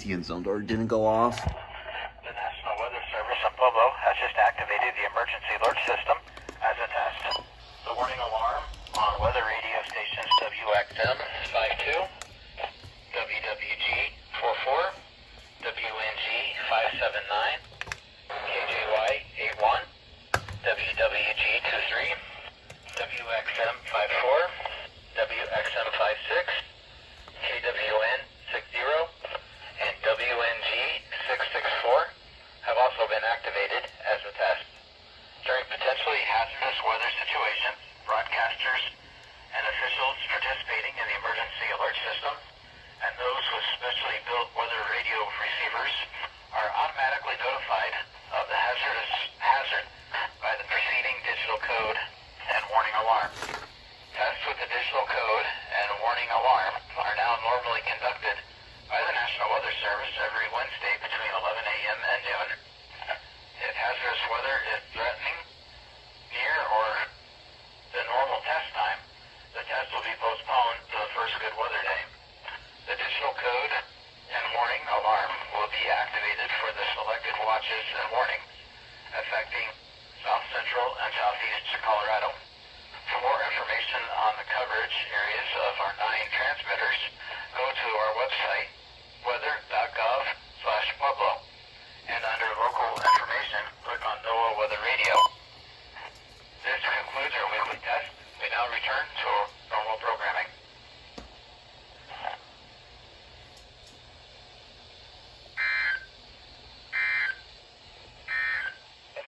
ATN zone door didn't go off. The National Weather Service in Pueblo has just activated the emergency alert system as a test. The warning alarm on weather radio stations WXM 52, WWG 44, WNG 579, KJY 81, WWG 23, WXM 54, WXM 56, KWN 60, and WNG 664 have also been activated as a test. During potentially hazardous weather situations, broadcasters and officials participating in the emergency alert system and those with specially built weather radio receivers are automatically notified of the hazard by the preceding digital code and warning alarm. Tests with the digital code and warning alarm are now normally conducted by the National Weather Service every Wednesday between 11 a.m. and noon. If hazardous weather is threatening near or the normal test time, the test will be postponed to the first good weather day. The digital code and warning alarm will be activated for the selected watches and warnings affecting South Central and Southeast Colorado. For more information on the coverage areas of our 9 transmitters, go to our website, weather.gov/Pueblo, and under local information, click on NOAA Weather Radio. This concludes our weekly test. We now return to